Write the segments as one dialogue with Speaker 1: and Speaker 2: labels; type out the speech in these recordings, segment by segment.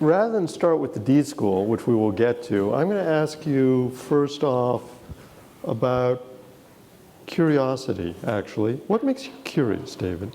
Speaker 1: rather than start with the D.school, which we will get to, I'm going to ask you first off about curiosity, actually. What makes you curious, David?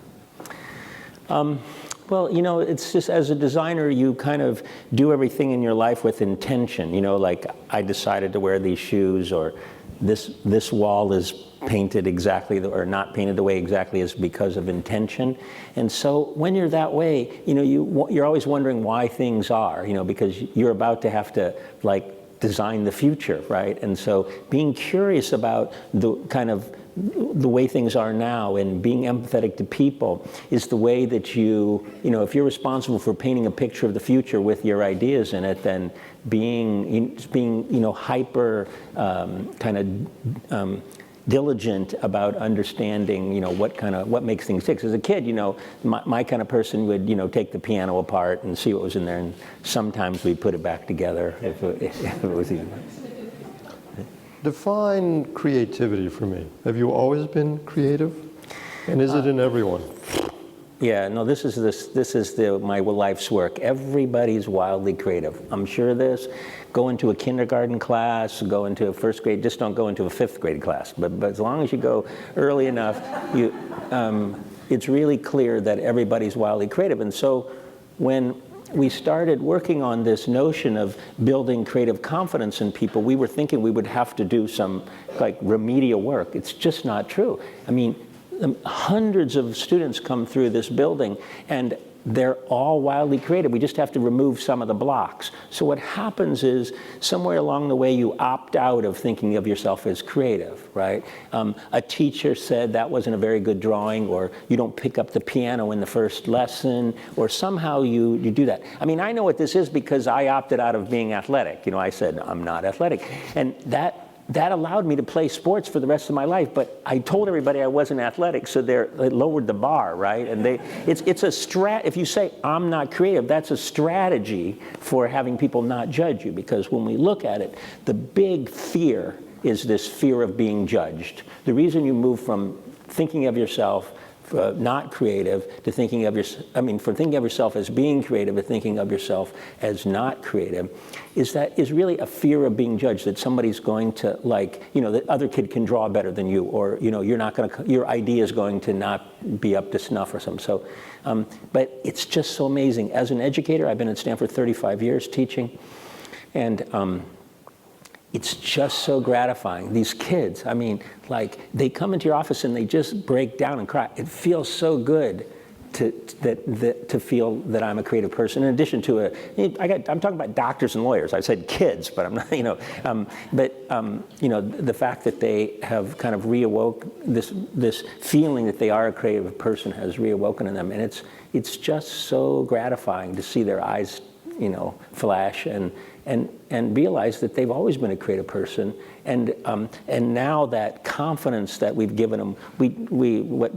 Speaker 2: Well, you know, it's just as a designer, you kind of do everything in your life with intention. You know, like I decided to wear these shoes, or this wall is painted exactly, or not painted the way exactly is because of intention. And so when you're that way, you know, you're always wondering why things are, you know, because you're about to have to, like, design the future, right? And so being curious about the kind of the way things are now and being empathetic to people is the way that you know, if you're responsible for painting a picture of the future with your ideas in it, then being you know, hyper kind of diligent about understanding, you know, what makes things tick. As a kid, you know, my kind of person would, you know, take the piano apart and see what was in there, and sometimes we'd put it back together if it was easy.
Speaker 1: Define creativity for me. Have you always been creative? And is it in everyone?
Speaker 2: Yeah, no, this is my life's work. Everybody's wildly creative. I'm sure of this. Go into a kindergarten class, go into a first grade, just don't go into a fifth grade class. But as long as you go early enough, it's really clear that everybody's wildly creative. And so when we started working on this notion of building creative confidence in people, we were thinking we would have to do some, like, remedial work. It's just not true. I mean, hundreds of students come through this building, and they're all wildly creative. We just have to remove some of the blocks. So what happens is, somewhere along the way, you opt out of thinking of yourself as creative, right? A teacher said that wasn't a very good drawing, or you don't pick up the piano in the first lesson, or somehow you do that. I mean, I know what this is because I opted out of being athletic. You know, I said, I'm not athletic. And that allowed me to play sports for the rest of my life, but I told everybody I wasn't athletic, so they lowered the bar, right? And it's a if you say, I'm not creative, that's a strategy for having people not judge you, because when we look at it, the big fear is this fear of being judged. The reason you move from thinking of yourself not creative to thinking of from thinking of yourself as being creative to thinking of yourself as not creative, is really a fear of being judged, that somebody's going to, like, you know, the other kid can draw better than you, or, you know, your idea is going to not be up to snuff or something. So, but it's just so amazing. As an educator, I've been at Stanford 35 years teaching, and it's just so gratifying. These kids, I mean, like, they come into your office and they just break down and cry. It feels so good to feel that I'm a creative person. In addition to I'm talking about doctors and lawyers. I said kids, but I'm not, you know. You know, the fact that they have kind of reawoke this feeling that they are a creative person has reawoken in them, and it's just so gratifying to see their eyes, you know, flash and realize that they've always been a creative person, and now that confidence that we've given them, what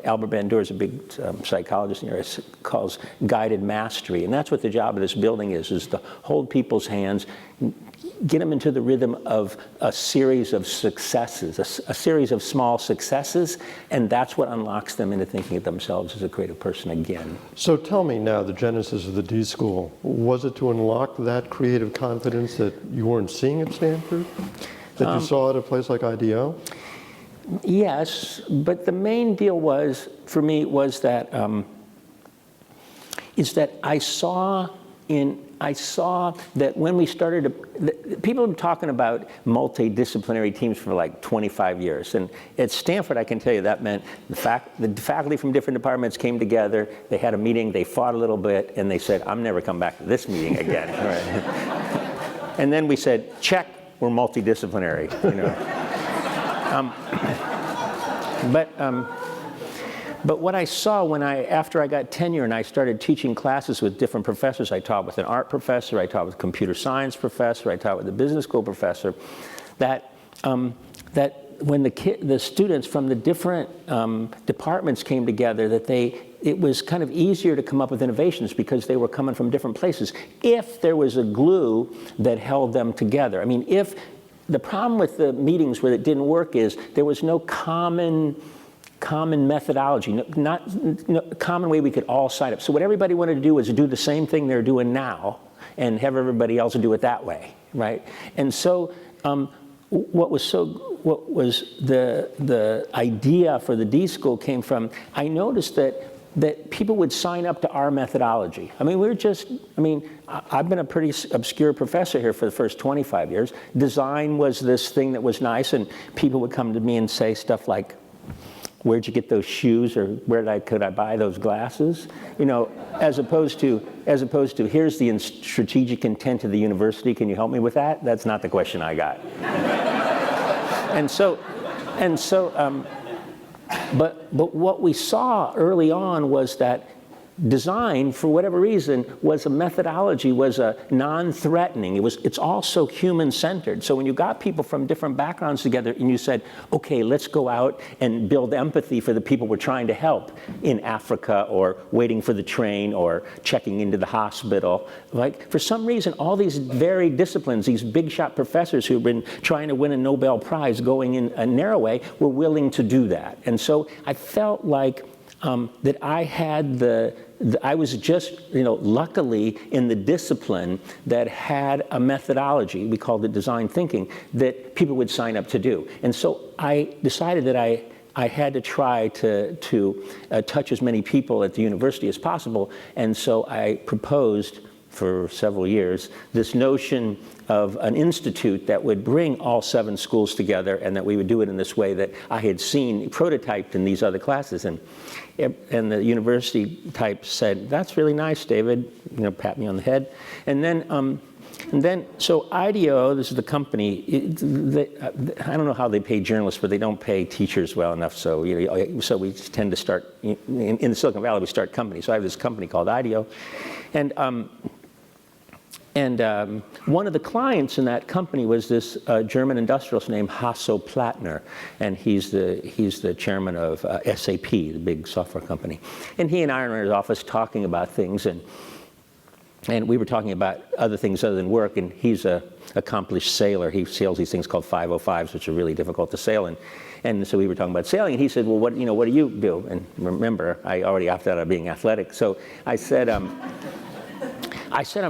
Speaker 2: Albert Bandura is a big psychologist in here, calls guided mastery, and that's what the job of this building is to hold people's hands, get them into the rhythm of a series of successes, a series of small successes, and that's what unlocks them into thinking of themselves as a creative person again.
Speaker 1: So tell me now, the genesis of the D.school, was it to unlock that creative confidence that you weren't seeing at Stanford, that you saw at a place like IDEO?
Speaker 2: Yes, but the main deal was, for me, was that, I saw that when we started, people have been talking about multidisciplinary teams for like 25 years. And at Stanford, I can tell you that meant the faculty from different departments came together, they had a meeting, they fought a little bit, and they said, I'm never coming back to this meeting again. Right. And then we said, check, we're multidisciplinary, you know. But what I saw after I got tenure and I started teaching classes with different professors, I taught with an art professor, I taught with a computer science professor, I taught with a business school professor, that when the students from the different departments came together, that it was kind of easier to come up with innovations because they were coming from different places, if there was a glue that held them together. I mean, if the problem with the meetings where it didn't work is there was no common common methodology, not a common way we could all sign up. So what everybody wanted to do was do the same thing they're doing now and have everybody else do it that way, right? And so what was the idea for the D.school came from, I noticed that people would sign up to our methodology. I mean, I've been a pretty obscure professor here for the first 25 years. Design was this thing that was nice, and people would come to me and say stuff like, where'd you get those shoes, or could I buy those glasses? You know, as opposed to here's the strategic intent of the university, can you help me with that? That's not the question I got. But what we saw early on was that design, for whatever reason, was a methodology, was a non-threatening. It's also human-centered. So when you got people from different backgrounds together and you said, okay, let's go out and build empathy for the people we're trying to help in Africa, or waiting for the train, or checking into the hospital. Like, for some reason, all these varied disciplines, these big shot professors who've been trying to win a Nobel Prize going in a narrow way, were willing to do that. And so I felt like that I had I was just, luckily in the discipline that had a methodology, we called it design thinking, that people would sign up to do. And so I decided that I had to try to touch as many people at the university as possible. And so I proposed for several years this notion of an institute that would bring all 7 schools together, and that we would do it in this way that I had seen prototyped in these other classes. And the university type said, that's really nice, David, pat me on the head. And then, so IDEO, this is the company, I don't know how they pay journalists, but they don't pay teachers well enough, so so we tend to start, in the Silicon Valley, we start companies. So I have this company called IDEO, and one of the clients in that company was this German industrialist named Hasso Plattner, and he's the chairman of SAP, the big software company. And he and I were in his office talking about things, and we were talking about other things other than work, and he's an accomplished sailor. He sails these things called 505s, which are really difficult to sail in. And so we were talking about sailing, and he said, well, what do you do? And remember, I already opted out of being athletic. So I said, I'm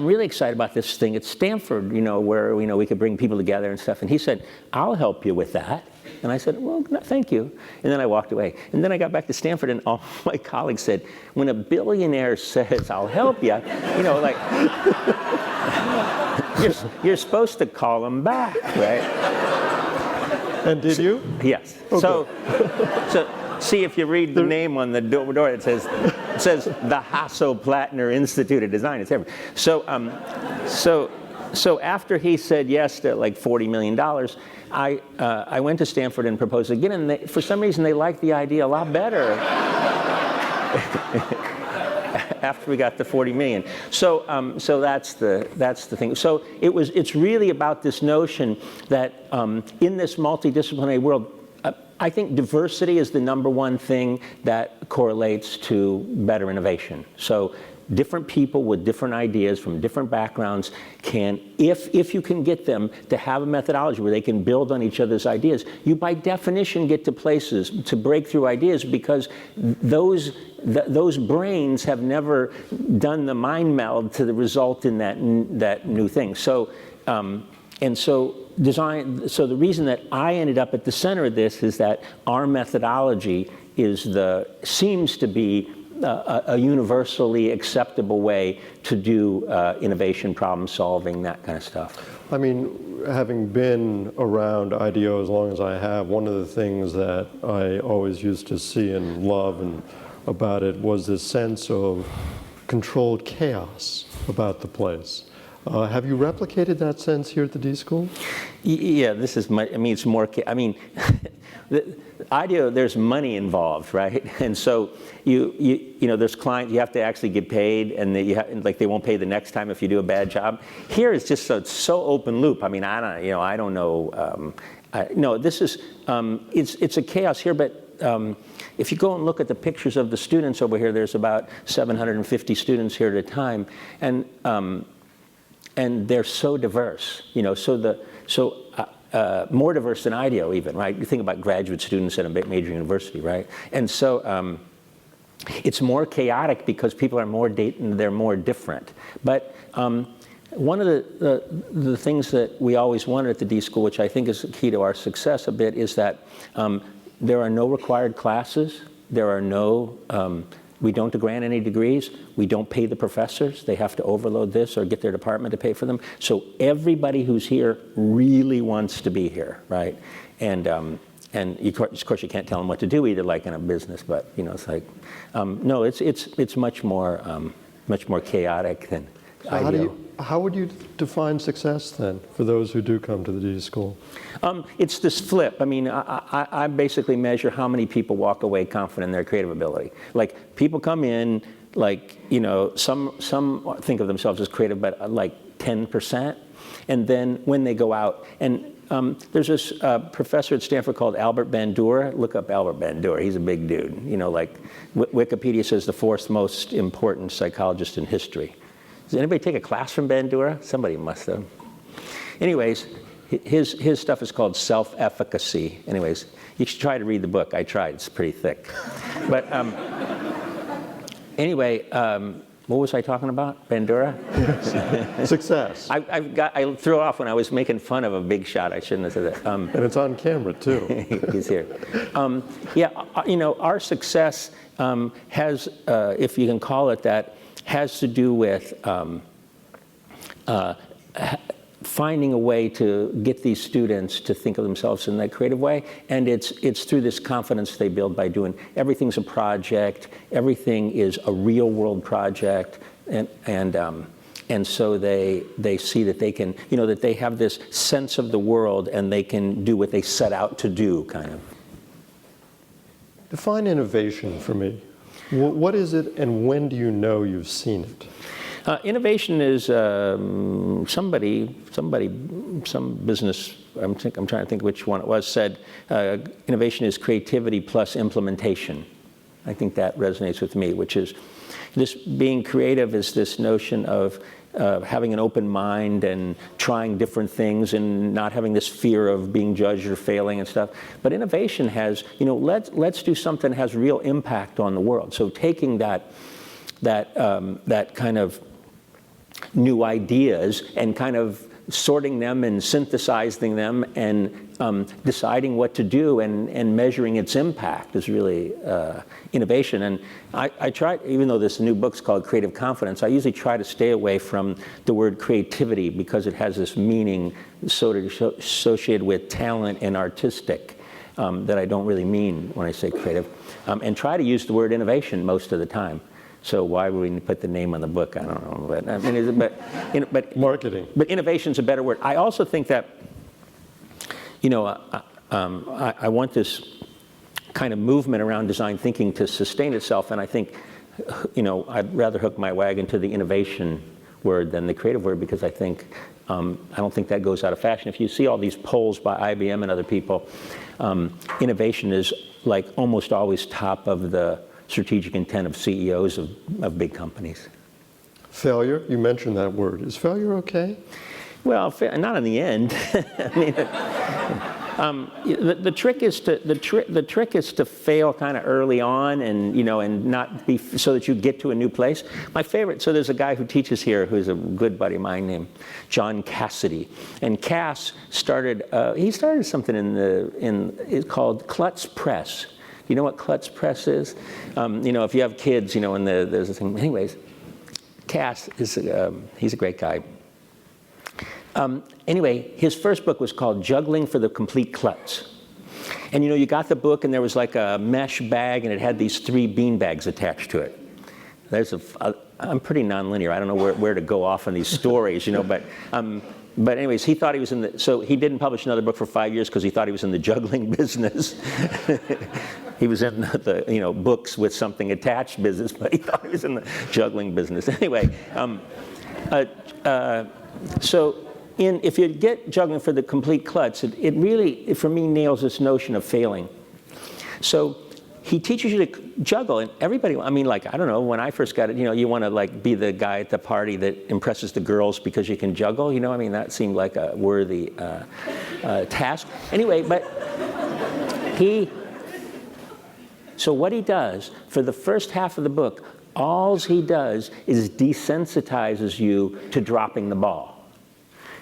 Speaker 2: really excited about this thing at Stanford, where we could bring people together and stuff. And he said, I'll help you with that. And I said, well, no, thank you. And then I walked away. And then I got back to Stanford, and all my colleagues said, when a billionaire says, I'll help you, like, you're supposed to call him back, right?
Speaker 1: And did you?
Speaker 2: Yes. Okay. So see if you read the name on the door, it says the Hasso Plattner Institute of Design. It's everywhere. So after he said yes to like $40 million, I went to Stanford and proposed again, and for some reason they liked the idea a lot better after we got the 40 million. So that's the thing. So it's really about this notion that in this multidisciplinary world, I think diversity is the #1 thing that correlates to better innovation. So different people with different ideas from different backgrounds can, if you can get them to have a methodology where they can build on each other's ideas, you by definition get to places, to breakthrough ideas, because those brains have never done the mind meld to result in that new thing. So, design. So the reason that I ended up at the center of this is that our methodology seems to be a universally acceptable way to do innovation, problem solving, that kind of stuff.
Speaker 1: I mean, having been around IDEO as long as I have, one of the things that I always used to see and love about it was this sense of controlled chaos about the place. Have you replicated that sense here at the D.school?
Speaker 2: Yeah, this is it's more, the IDEO, there's money involved, right? And so there's clients, you have to actually get paid, and they won't pay the next time if you do a bad job. Here it's just so open loop. I mean, I don't know. No, this is it's a chaos here, but if you go and look at the pictures of the students over here, there's about 750 students here at a time, and they're so diverse, more diverse than IDEO even, right? You think about graduate students at a major university, right? And so it's more chaotic because people are they're more different. But one of the things that we always wanted at the D.school, which I think is key to our success a bit, is that there are no required classes. There are no, we don't grant any degrees. We don't pay the professors. They have to overload this or get their department to pay for them. So everybody who's here really wants to be here, right? And of course you can't tell them what to do either, like in a business, but you know, it's like, no, it's much more chaotic than IDEO.
Speaker 1: How would you define success then for those who do come to the D.school?
Speaker 2: It's this flip. I mean, I basically measure how many people walk away confident in their creative ability. Like people come in, like, you know, some think of themselves as creative, but like 10%. And then when they go out, and there's this professor at Stanford called Albert Bandura. Look up Albert Bandura. He's a big dude. You know, like Wikipedia says the fourth most important psychologist in history. Does anybody take a class from Bandura? Somebody must have. Anyways, his stuff is called self-efficacy. Anyways, you should try to read the book. I tried. It's pretty thick. But anyway, what was I talking about? Bandura?
Speaker 1: Success.
Speaker 2: I threw off when I was making fun of a big shot. I shouldn't have said that.
Speaker 1: And it's on camera, too.
Speaker 2: He's here. Yeah, you know, our success has, if you can call it that, has to do with finding a way to get these students to think of themselves in that creative way, and it's through this confidence they build by doing everything's a project, everything is a real world project, and so they see that they can, you know, that they have this sense of the world and they can do what they set out to do, kind of.
Speaker 1: Define innovation for me. What is it, and when do you know you've seen it?
Speaker 2: Innovation is some business, I'm trying to think which one it was, said innovation is creativity plus implementation. I think that resonates with me, which is this being creative is this notion of having an open mind and trying different things and not having this fear of being judged or failing and stuff. But innovation has, you know, let's do something that has real impact on the world. So taking that kind of new ideas and kind of sorting them and synthesizing them and deciding what to do and measuring its impact is really innovation. And I try, even though this new book's called Creative Confidence, I usually try to stay away from the word creativity because it has this meaning associated with talent and artistic that I don't really mean when I say creative. And try to use the word innovation most of the time. So why would we put the name on the book? I don't know, but I mean, but
Speaker 1: marketing.
Speaker 2: But innovation's a better word. I also think that, you know, I want this kind of movement around design thinking to sustain itself, and I think, you know, I'd rather hook my wagon to the innovation word than the creative word because I think I don't think that goes out of fashion. If you see all these polls by IBM and other people, innovation is like almost always top of the strategic intent of CEOs of big companies.
Speaker 1: Failure, you mentioned that word. Is failure okay?
Speaker 2: Well, not in the end. I mean, the trick is to fail kind of early on, and you know, and not be so that you get to a new place. My favorite. So there's a guy who teaches here who's a good buddy of mine named John Cassidy, and Cass started. He started something it's called Klutz Press. You know what Klutz Press is? You know, if you have kids, you know, and there's a thing. Anyways, Cass is he's a great guy. Anyway, his first book was called Juggling for the Complete Klutz. And you know, you got the book and there was like a mesh bag and it had these 3 bean bags attached to it. I'm pretty nonlinear. I don't know where to go off on these stories, you know, but anyways, he thought he was so he didn't publish another book for 5 years because he thought he was in the juggling business. He was in the you know, books with something attached business, but he thought he was in the juggling business. Anyway, so if you get juggling for the complete klutz, it really, for me, nails this notion of failing. So he teaches you to juggle, and everybody, I mean, like, I don't know, when I first got it, you know, you want to like be the guy at the party that impresses the girls because you can juggle, you know, I mean, that seemed like a worthy task. Anyway, but so what he does, for the first half of the book, all he does is desensitizes you to dropping the ball.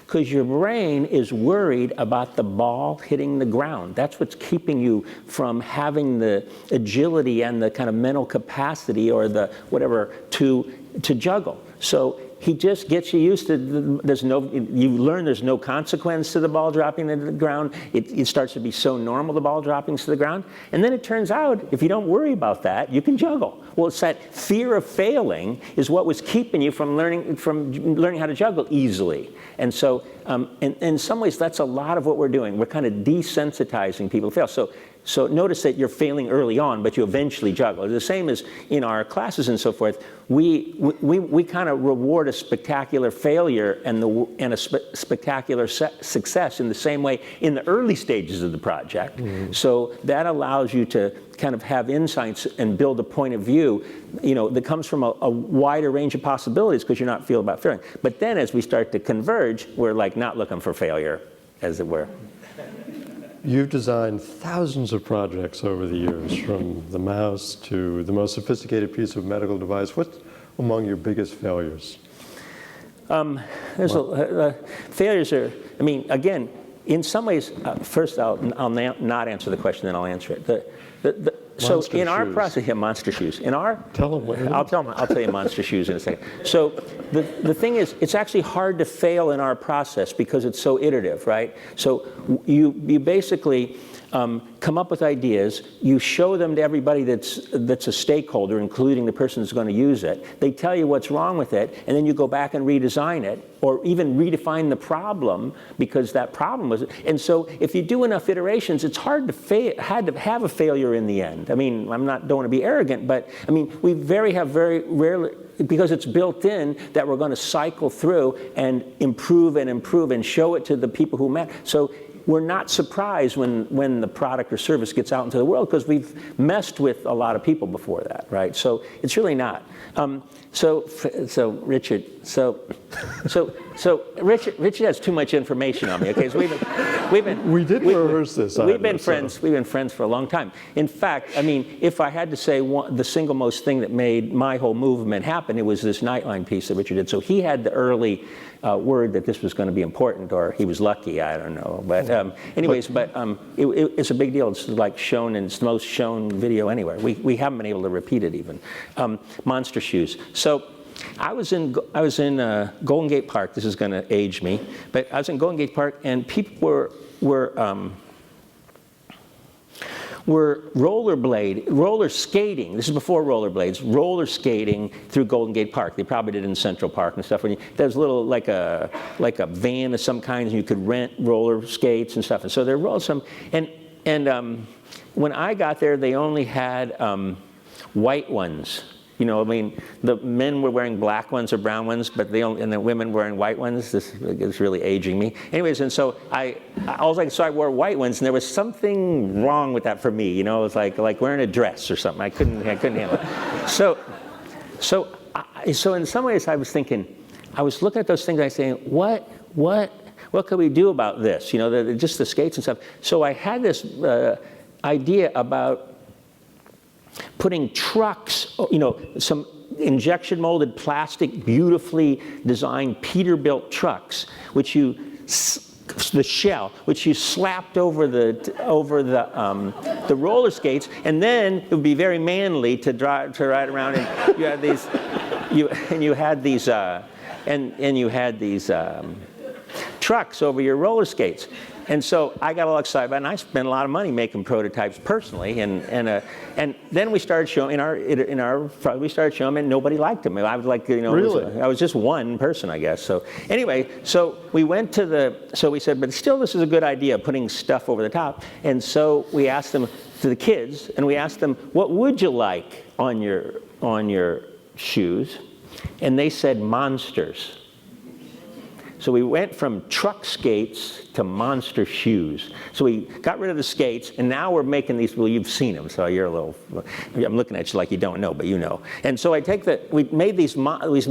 Speaker 2: Because your brain is worried about the ball hitting the ground. That's what's keeping you from having the agility and the kind of mental capacity or the whatever to juggle. So he just gets you used to, you learn there's no consequence to the ball dropping to the ground. It starts to be so normal, the ball dropping to the ground. And then it turns out, if you don't worry about that, you can juggle. Well, it's that fear of failing is what was keeping you from learning how to juggle easily. And so, in some ways, that's a lot of what we're doing. We're kind of desensitizing people to fail. So notice that you're failing early on, but you eventually juggle. The same as in our classes and so forth. We kind of reward a spectacular failure and a spectacular success in the same way in the early stages of the project. Mm-hmm. So that allows you to kind of have insights and build a point of view, you know, that comes from a wider range of possibilities because you're not feeling about failing. But then as we start to converge, we're like not looking for failure, as it were.
Speaker 1: You've designed thousands of projects over the years, from the mouse to the most sophisticated piece of medical device. What's among your biggest failures?
Speaker 2: Failures are, I mean, again, in some ways, first I'll not answer the question, then I'll answer it. So in our process, yeah, monster shoes. In our,
Speaker 1: tell them what it is.
Speaker 2: I'll tell you monster shoes in a second. So the thing is, it's actually hard to fail in our process because it's so iterative, right? So you basically come up with ideas, you show them to everybody that's a stakeholder, including the person who's going to use it. They tell you what's wrong with it, and then you go back and redesign it, or even redefine the problem because that problem was. And so if you do enough iterations, it's hard to have a failure in the end. I mean, don't want to be arrogant, but I mean, we very rarely, because it's built in that we're going to cycle through and improve and show it to the people who matter. So we're not surprised when the product or service gets out into the world because we've messed with a lot of people before that, right? So it's really not. So Richard, Richard has too much information on me. Okay, so
Speaker 1: we did rehearse this.
Speaker 2: We've been friends for a long time. In fact, I mean, if I had to say the single most thing that made my whole movement happen, it was this Nightline piece that Richard did. So he had the early word that this was going to be important, or he was lucky. I don't know, but anyways, it's a big deal. It's like shown, and it's the most shown video anywhere. We haven't been able to repeat it even. Monster shoes. So I was in Golden Gate Park. This is going to age me, but I was in Golden Gate Park, and people were roller skating. This is before rollerblades. Roller skating through Golden Gate Park. They probably did it in Central Park and stuff. There's a little like a van of some kind, and you could rent roller skates and stuff. And so there were some. And when I got there, they only had white ones. You know, I mean, the men were wearing black ones or brown ones, but and the women wearing white ones. This is really aging me. Anyways, and so I wore white ones, and there was something wrong with that for me. You know, it was like wearing a dress or something. I couldn't handle it. So in some ways, I was looking at those things, and I was saying, what could we do about this? You know, just the skates and stuff. So I had this idea about putting trucks, you know, some injection molded plastic, beautifully designed Peterbilt trucks, the shell, which you slapped over the roller skates, and then it would be very manly to ride around, and you had these trucks over your roller skates. And so I got all excited about it, and I spent a lot of money making prototypes personally. And then we started showing we started showing them, and nobody liked them. I was like, you know,
Speaker 1: really?
Speaker 2: I was just one person, I guess. So anyway, so we went so we said, but still, this is a good idea, putting stuff over the top. And so we asked them, to the kids, and we asked them, what would you like on your shoes? And they said monsters. So we went from truck skates to monster shoes. So we got rid of the skates, and now we're making these, well, you've seen them, so you're a little, I'm looking at you like you don't know, but you know. And so I take we'd made these monsters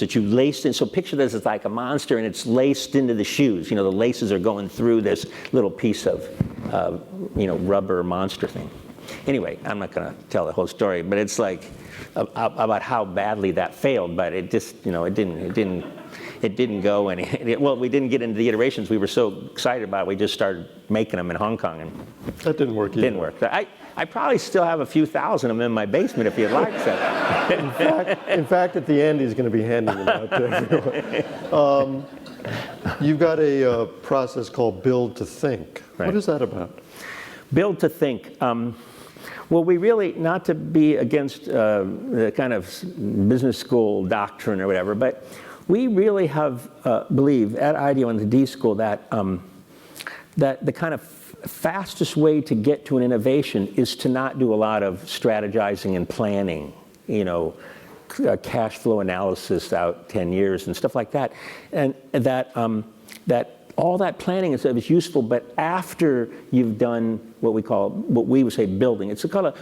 Speaker 2: that you laced in. So picture this as like a monster, and it's laced into the shoes. You know, the laces are going through this little piece of, rubber monster thing. Anyway, I'm not going to tell the whole story, but it's like about how badly that failed. But it just, it didn't go any. Well, we didn't get into the iterations. We were so excited about it, we just started making them in Hong Kong, and
Speaker 1: that didn't work either.
Speaker 2: Didn't work. I probably still have a few thousand of them in my basement if you'd like some.
Speaker 1: In fact, at the end, he's going to be handing them out to everyone. You've got a process called Build to Think.
Speaker 2: Right.
Speaker 1: What is that about?
Speaker 2: Build to Think. Well, we really, not to be against the kind of business school doctrine or whatever, but we really have believe at IDEO and the D.school that that the kind of fastest way to get to an innovation is to not do a lot of strategizing and planning, cash flow analysis out 10 years and stuff like that, and that all that planning is useful, but after you've done what we would say building,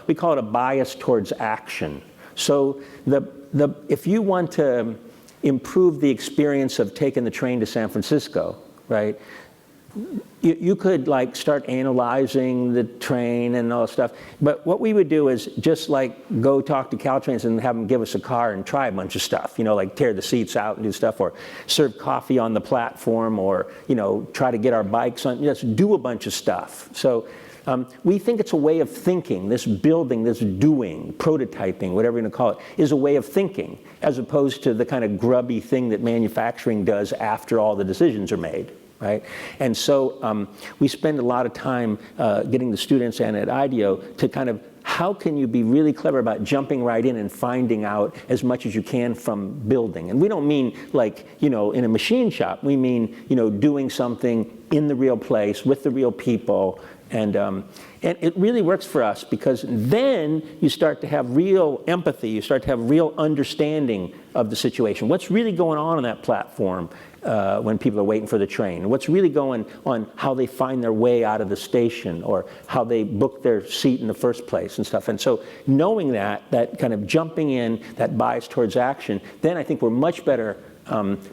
Speaker 2: we call it a bias towards action. So if you want to improve the experience of taking the train to San Francisco, right? You could start analyzing the train and all that stuff, but what we would do is just go talk to Caltrains and have them give us a car and try a bunch of stuff, like tear the seats out and do stuff, or serve coffee on the platform, or try to get our bikes on, just do a bunch of stuff. So we think it's a way of thinking. This building, this doing, prototyping, whatever you're going to call it, is a way of thinking, as opposed to the kind of grubby thing that manufacturing does after all the decisions are made. Right? And so we spend a lot of time getting the students and at IDEO to kind of, how can you be really clever about jumping right in and finding out as much as you can from building? And we don't mean in a machine shop. We mean, doing something in the real place with the real people. And it really works for us, because then you start to have real empathy. You start to have real understanding of the situation. What's really going on that platform when people are waiting for the train? What's really going on, how they find their way out of the station, or how they book their seat in the first place and stuff. And so knowing that kind of jumping in, that bias towards action, then I think we're much better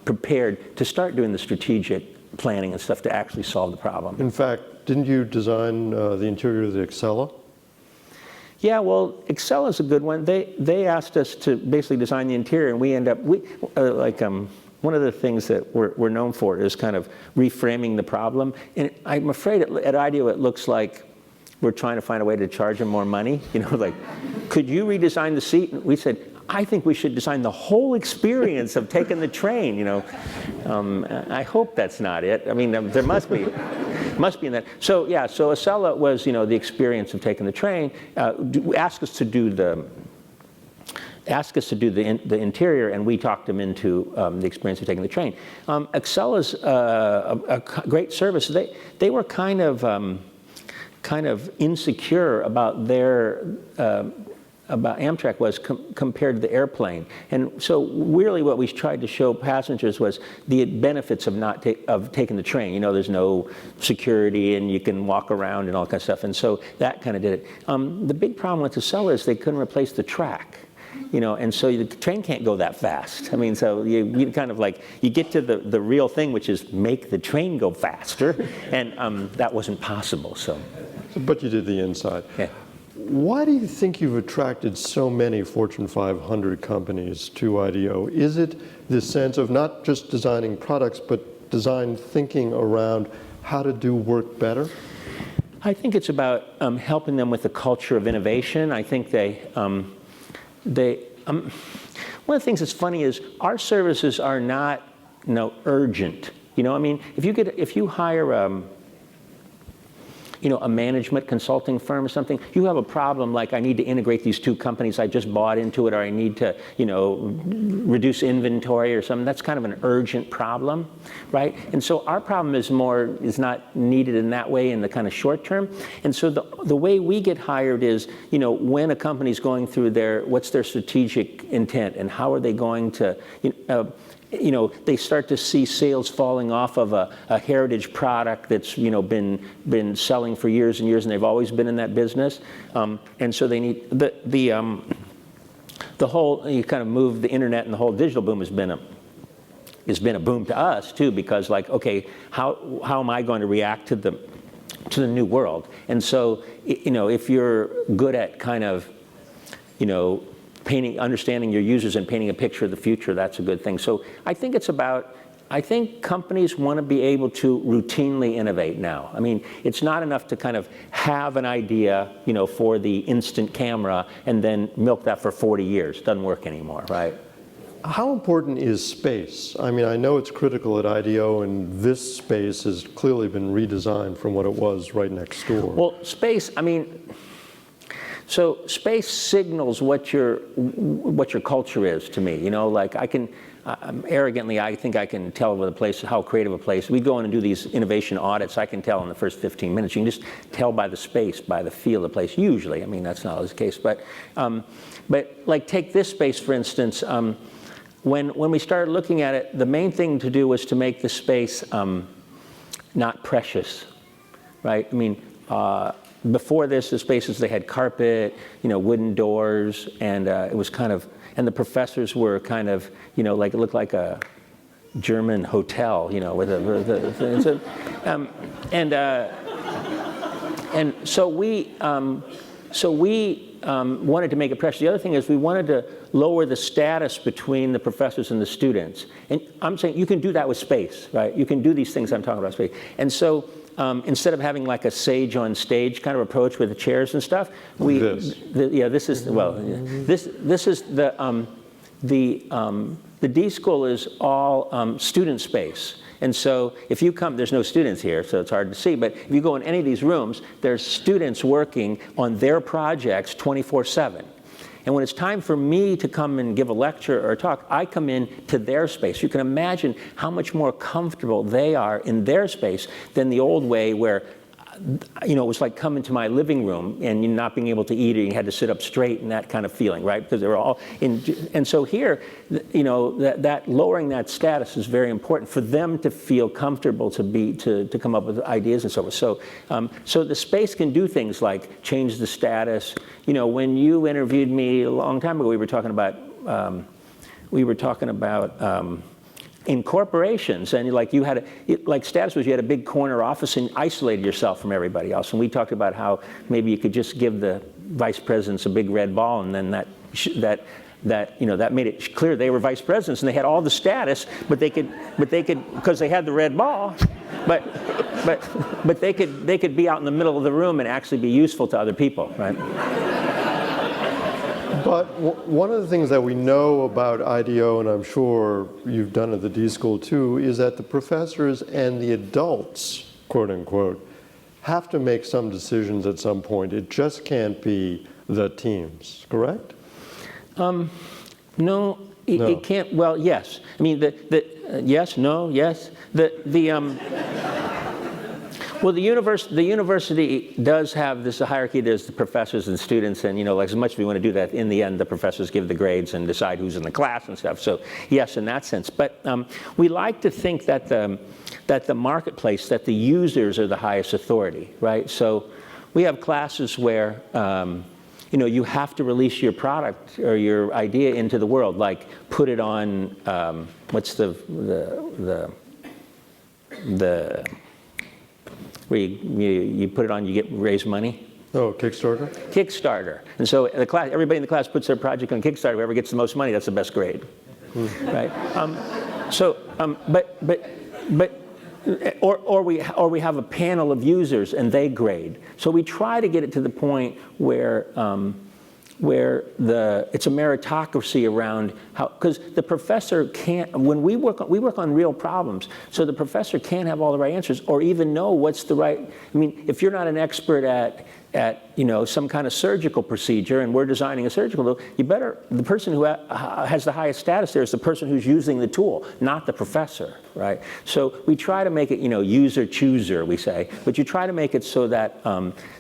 Speaker 2: prepared to start doing the strategic planning and stuff to actually solve the problem.
Speaker 1: In fact, didn't you design the interior of the Excella?
Speaker 2: Yeah, well, Excella is a good one. They asked us to basically design the interior, and we end up, one of the things that we're known for is kind of reframing the problem. And I'm afraid at IDEO it looks like we're trying to find a way to charge them more money. Could you redesign the seat? And we said, I think we should design the whole experience of taking the train. I hope that's not it. I mean, there must be in that. So yeah, so Excella was the experience of taking the train. Ask us to do the interior, and we talked them into the experience of taking the train. Excella's a great service. They were kind of insecure about about Amtrak was compared to the airplane. And so really what we tried to show passengers was the benefits of taking the train. There's no security, and you can walk around and all that kind of stuff. And so that kind of did it. The big problem with Excella is they couldn't replace the track. And so the train can't go that fast. I mean, so you kind of you get to the real thing, which is make the train go faster, and that wasn't possible. So.
Speaker 1: But you did the inside.
Speaker 2: Yeah.
Speaker 1: Why do you think you've attracted so many Fortune 500 companies to IDEO? Is it this sense of not just designing products, but design thinking around how to do work better?
Speaker 2: I think it's about helping them with the culture of innovation. I think one of the things that's funny is our services are not urgent. I mean, if you hire a management consulting firm or something. You have a problem like, I need to integrate these two companies I just bought into it, or I need to, reduce inventory or something. That's kind of an urgent problem, right? And so our problem is not needed in that way in the kind of short term. And so the way we get hired is, when a company's going through what's their strategic intent, and how are they going to, they start to see sales falling off of a heritage product that's been selling for years and years, and they've always been in that business, and so they need the whole, you kind of move the internet, and the whole digital boom has been a boom to us too, because like, okay, how am I going to react to the new world? And so if you're good at kind of understanding your users and painting a picture of the future, that's a good thing. So I think I think companies want to be able to routinely innovate now. I mean, it's not enough to kind of have an idea, for the instant camera and then milk that for 40 years. Doesn't work anymore, right?
Speaker 1: How important is space? I mean, I know it's critical at IDEO, and this space has clearly been redesigned from what it was right next door.
Speaker 2: Well, space, I mean, so space signals what your culture is to me. Like arrogantly, I think I can tell with a place how creative a place. We go in and do these innovation audits. I can tell in the first 15 minutes. You can just tell by the space, by the feel of the place. Usually, I mean, that's not always the case. But like take this space for instance. When we started looking at it, the main thing to do was to make the space not precious, right? I mean. Before this, the spaces, they had carpet, wooden doors, and it was kind of, and the professors were kind of, like it looked like a German hotel, with and so we wanted to make it precious. The other thing is we wanted to lower the status between the professors and the students. And I'm saying you can do that with space, right? You can do these things I'm talking about space. And so instead of having like a sage on stage kind of approach with the chairs and stuff, this is the D.school is all student space. And so if you come, there's no students here, so it's hard to see, but if you go in any of these rooms, there's students working on their projects 24/7. And when it's time for me to come and give a lecture or a talk, I come in to their space. You can imagine how much more comfortable they are in their space than the old way where, it was like coming to my living room and you not being able to eat, or you had to sit up straight and that kind of feeling, right? Because they were all in, and so here, that lowering that status is very important for them to feel comfortable to come up with ideas and so forth. So the space can do things like change the status. When you interviewed me a long time ago, we were talking about in corporations, and like status was you had a big corner office and isolated yourself from everybody else. And we talked about how maybe you could just give the vice presidents a big red ball, and then that made it clear they were vice presidents and they had all the status, but they could because they had the red ball, but they could be out in the middle of the room and actually be useful to other people, right?
Speaker 1: But one of the things that we know about IDEO, and I'm sure you've done at the D.school too, is that the professors and the adults, quote unquote, have to make some decisions at some point. It just can't be the teams, correct?
Speaker 2: No, it can't. Well, yes. I mean, yes, no, yes. Well, the university does have this hierarchy. There's the professors and students, and like as much as we want to do that, in the end, the professors give the grades and decide who's in the class and stuff. So yes, in that sense. But we like to think that the marketplace, that the users are the highest authority, right? So we have classes where you have to release your product or your idea into the world, like put it on what's the where you put it on, you raise money.
Speaker 1: Oh, Kickstarter?
Speaker 2: Kickstarter. And so everybody in the class puts their project on Kickstarter. Whoever gets the most money, that's the best grade, right? Or we have a panel of users and they grade. So we try to get it to the point where it's a meritocracy around how, because the professor can't, when we work on real problems, so the professor can't have all the right answers or even know what's the right, I mean, if you're not an expert at some kind of surgical procedure and we're designing a surgical tool, the person who has the highest status there is the person who's using the tool, not the professor, right? So we try to make it, user chooser, we say, but you try to make it so that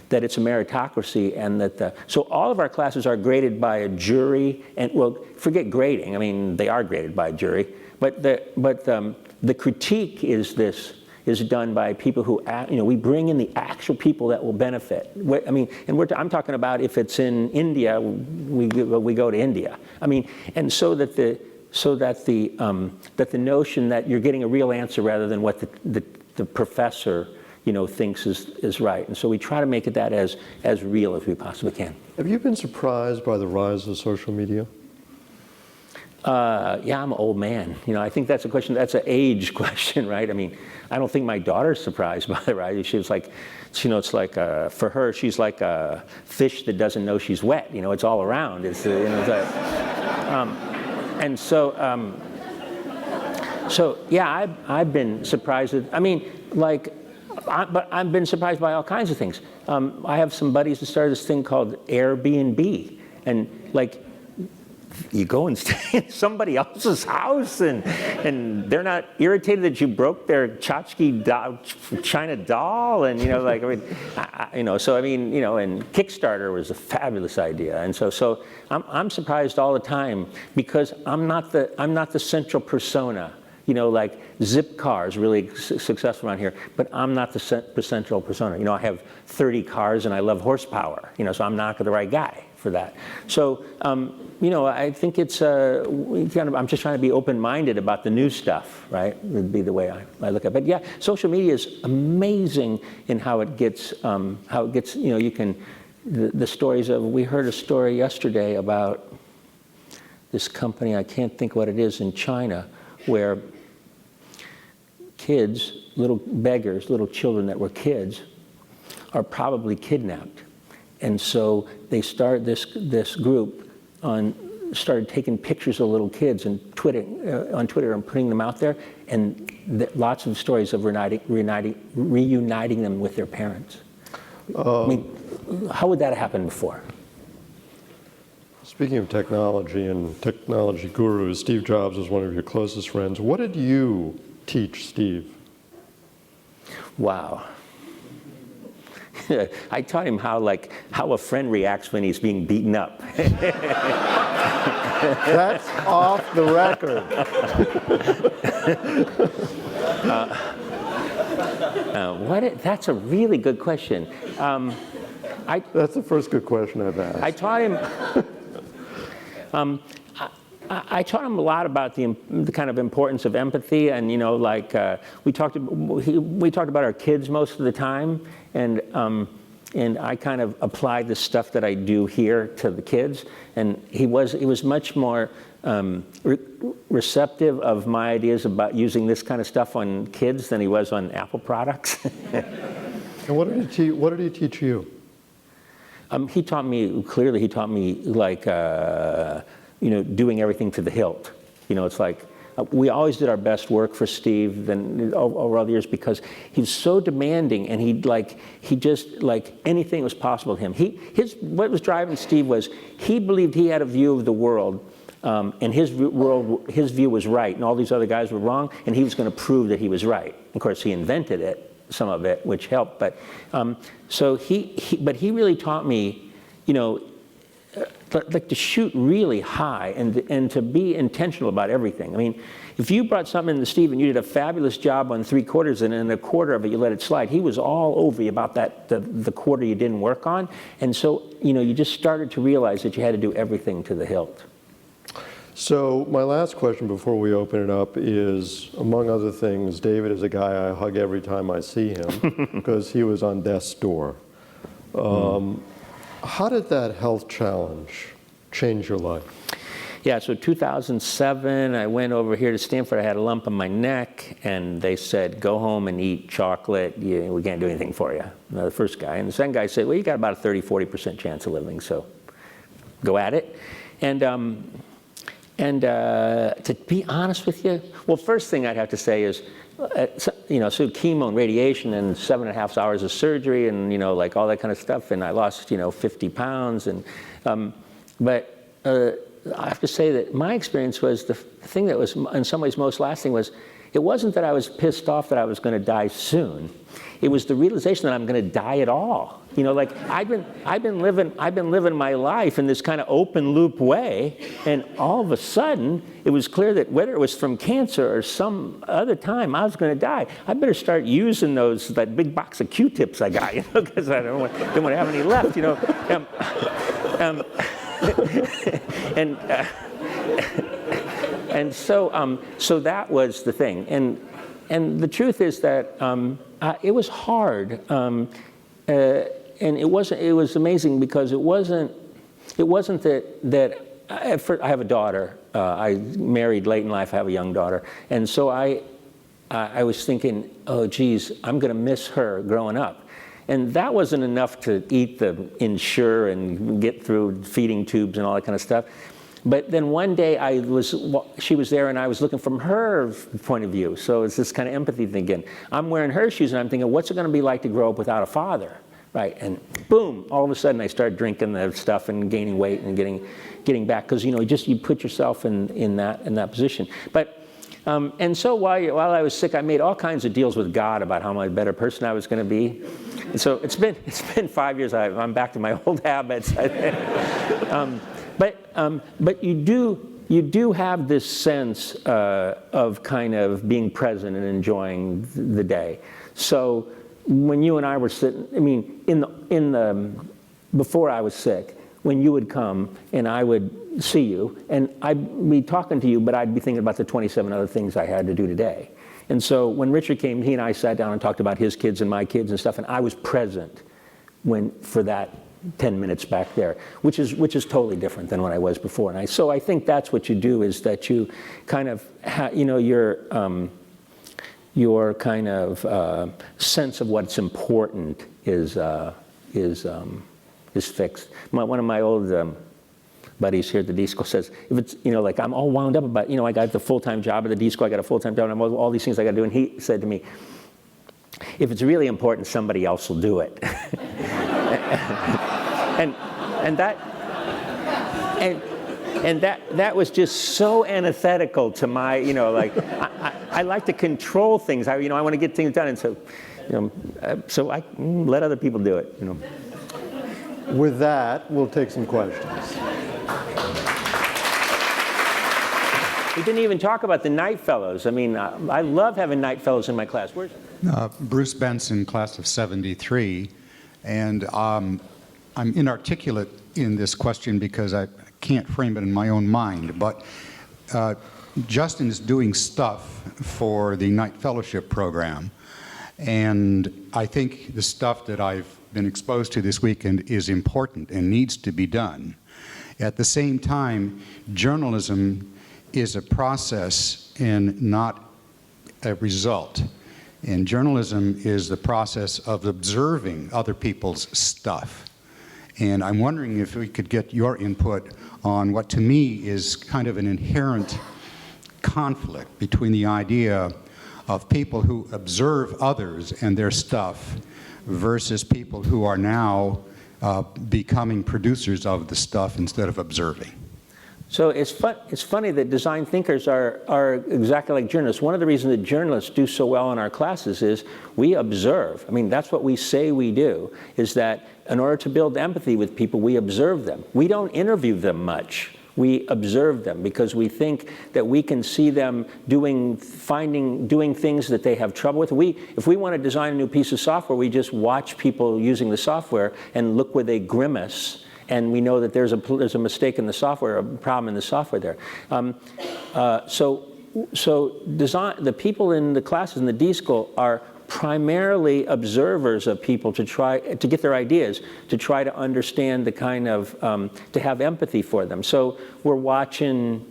Speaker 2: that it's a meritocracy and that so all of our classes are graded by a jury and, well, forget grading, I mean, they are graded by a jury, but the critique is done by people who, we bring in the actual people that will benefit. I mean, and I'm talking about if it's in India, we go to India. I mean, and so that the notion that you're getting a real answer rather than what the professor, thinks is right. And so we try to make it that as real as we possibly can.
Speaker 1: Have you been surprised by the rise of social media?
Speaker 2: Yeah, I'm an old man. I think that's a question, that's an age question, right? I mean, I don't think my daughter's surprised by it, right? She was like, it's like, for her, she's like a fish that doesn't know she's wet. It's all around. It's, it's like, and so yeah, I've been surprised. I mean, but I've been surprised by all kinds of things. I have some buddies that started this thing called Airbnb, and you go and stay in somebody else's house, and they're not irritated that you broke their tchotchke China doll, and so I mean, and Kickstarter was a fabulous idea, and so I'm surprised all the time because I'm not the central persona. Like Zipcar is really successful around here, but I'm not the central persona. I have 30 cars and I love horsepower, so I'm not the right guy for that. So, I think it's, I'm just trying to be open-minded about the new stuff, right? Would be the way I look at it. But yeah, social media is amazing in how it gets, you can, the stories of, we heard a story yesterday about this company, I can't think what it is, in China, where kids, little beggars, little children that were kids, are probably kidnapped. And so they started this group started taking pictures of little kids and on Twitter and putting them out there, and lots of stories of reuniting them with their parents. I mean, how would that have happened before?
Speaker 1: Speaking of technology and technology gurus, Steve Jobs was one of your closest friends. What did you teach Steve?
Speaker 2: Wow. I taught him how a friend reacts when he's being beaten up.
Speaker 1: That's off the record.
Speaker 2: That's a really good question.
Speaker 1: That's the first good question I've asked.
Speaker 2: I taught him. I taught him a lot about the kind of importance of empathy, and we talked about our kids most of the time, and I kind of applied the stuff that I do here to the kids, and he was much more receptive of my ideas about using this kind of stuff on kids than he was on Apple products.
Speaker 1: And what did he teach you?
Speaker 2: He taught me doing everything to the hilt. It's like, we always did our best work for Steve over all the years because he's so demanding, and he just anything was possible to him. What was driving Steve was he believed he had a view of the world, and his view was right, and all these other guys were wrong, and he was going to prove that he was right. Of course, he invented it, some of it, which helped, but so he really taught me, to shoot really high and to be intentional about everything. I mean, if you brought something into Steve and you did a fabulous job on 3/4 and in a quarter of it you let it slide, he was all over you about the quarter you didn't work on. And so, you just started to realize that you had to do everything to the hilt.
Speaker 1: So my last question before we open it up is, among other things, David is a guy I hug every time I see him because he was on death's door. How did that health challenge change your life?
Speaker 2: Yeah, so 2007, I went over here to Stanford. I had a lump on my neck, and they said, go home and eat chocolate. We can't do anything for you. The first guy. And the second guy said, well, you got about a 30-40% chance of living, so go at it. And to be honest with you, well, first thing I'd have to say is, so chemo and radiation and 7.5 hours of surgery and, like all that kind of stuff. And I lost, 50 pounds. And, but I have to say that my experience was the thing that was in some ways most lasting was, it wasn't that I was pissed off that I was going to die soon. It was the realization that I'm going to die at all. Like I've been living my life in this kind of open loop way, and all of a sudden it was clear that whether it was from cancer or some other time I was going to die. I better start using that big box of Q-tips I got, because I don't want to have any left, And so that was the thing, and the truth is that it was hard, and it was amazing because it wasn't that I have a daughter. I married late in life. I have a young daughter, and so I was thinking, oh geez, I'm going to miss her growing up. And that wasn't enough to eat the Ensure and get through feeding tubes and all that kind of stuff. But then one day she was there and I was looking from her point of view. So it's this kind of empathy thing again. I'm wearing her shoes and I'm thinking, what's it going to be like to grow up without a father? Right? And boom, all of a sudden I started drinking the stuff and gaining weight and getting back. Because you put yourself in that position. But and so while I was sick, I made all kinds of deals with God about how much better person I was going to be. And so it's been 5 years. I'm back to my old habits. But you do have this sense of kind of being present and enjoying the day. So when you and I were sitting, before I was sick, when you would come and I would see you, and I'd be talking to you, but I'd be thinking about the 27 other things I had to do today. And so when Richard came, he and I sat down and talked about his kids and my kids and stuff, and I was present for that 10 minutes back there, which is totally different than what I was before. And so I think that's what you do, is that you kind of your kind of sense of what's important is fixed. One of my old buddies here at the D.school says, if it's, like I'm all wound up about, I got the full-time job at the D.school, I got a full-time job, and all these things I got to do. And he said to me, if it's really important, somebody else will do it. and that was just so antithetical to my, I like to control things. I want to get things done, and so, so I let other people do it.
Speaker 1: With that, we'll take some questions.
Speaker 2: We didn't even talk about the Knight Fellows. I love having Knight Fellows in my class. Where's
Speaker 3: Bruce Benson, class of 73, and I'm inarticulate in this question because I can't frame it in my own mind, but Justin is doing stuff for the Knight Fellowship program, and I think the stuff that I've been exposed to this weekend is important and needs to be done. At the same time, journalism is a process and not a result. And journalism is the process of observing other people's stuff. And I'm wondering if we could get your input on what to me is kind of an inherent conflict between the idea of people who observe others and their stuff versus people who are now becoming producers of the stuff instead of observing.
Speaker 2: So it's funny that design thinkers are exactly like journalists. One of the reasons that journalists do so well in our classes is we observe. That's what we say we do, is that in order to build empathy with people, we observe them. We don't interview them much. We observe them because we think that we can see them doing things that they have trouble with. If we want to design a new piece of software, we just watch people using the software and look where they grimace. And we know that there's a mistake in the software, a problem in the software there. So the people in the classes in the D.school are primarily observers of people to get their ideas, to try to understand the kind of, to have empathy for them. So we're watching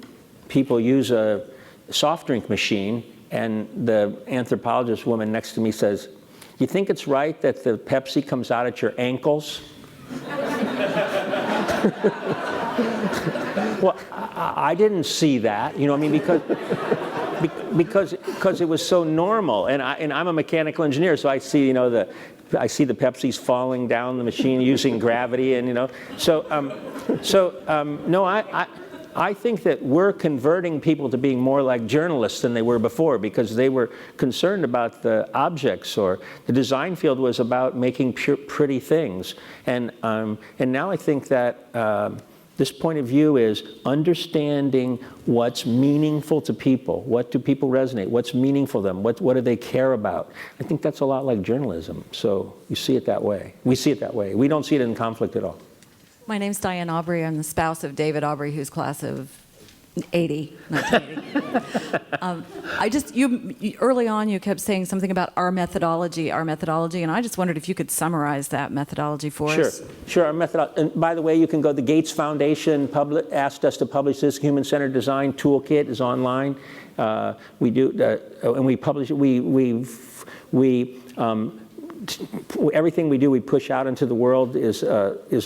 Speaker 2: people use a soft drink machine, and the anthropologist woman next to me says, "You think it's right that the Pepsi comes out at your ankles?" Well, I didn't see that, you know, I mean, because it was so normal, and I'm a mechanical engineer, so I see, you know, I see the Pepsis falling down the machine using gravity, and you know, no, I think that we're converting people to being more like journalists than they were before, because they were concerned about the objects, or the design field was about making pretty things, and now I think that this point of view is understanding what's meaningful to people. What do people resonate? What's meaningful to them? What do they care about? I think that's a lot like journalism. So you see it that way. We see it that way. We don't see it in conflict at all.
Speaker 4: My name's Diane Aubrey. I'm the spouse of David Aubrey, who's class of 1980. You early on, you kept saying something about our methodology, and I just wondered if you could summarize that methodology for us.
Speaker 2: Sure. Our methodology, and by the way, you can go. The Gates Foundation asked us to publish this human-centered design toolkit. Is online. We do, and we publish. Everything we do, we push out into the world is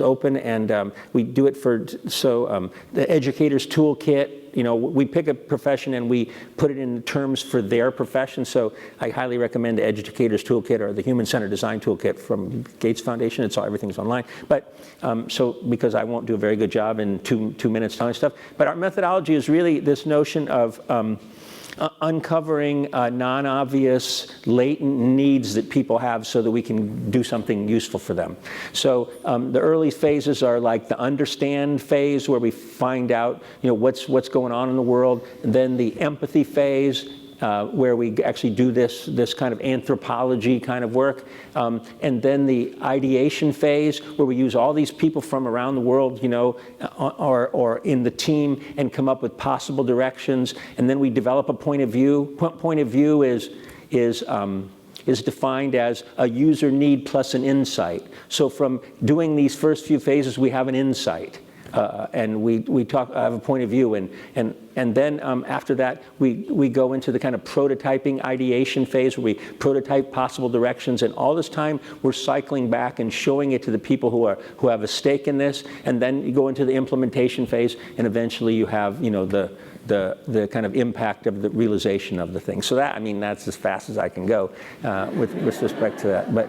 Speaker 2: open, and we do it for the educator's toolkit. You know, we pick a profession and we put it in terms for their profession. So I highly recommend the educator's toolkit or the human-centered design toolkit from Gates Foundation. It's all, everything's online. But because I won't do a very good job in two minutes telling stuff. But our methodology is really this notion of uncovering non-obvious latent needs that people have so that we can do something useful for them. So the early phases are like the understand phase, where we find out, you know, what's going on in the world, and then the empathy phase, where we actually do this kind of anthropology kind of work, and then the ideation phase, where we use all these people from around the world, you know, or in the team, and come up with possible directions, and then we develop a point of view. Point of view is defined as a user need plus an insight. So from doing these first few phases, we have an insight. And we have a point of view, and then after that we go into the kind of prototyping ideation phase, where we prototype possible directions, and all this time we're cycling back and showing it to the people who have a stake in this, and then you go into the implementation phase, and eventually you have, you know, the kind of impact of the realization of the thing. So that, I mean, that's as fast as I can go with respect to that. But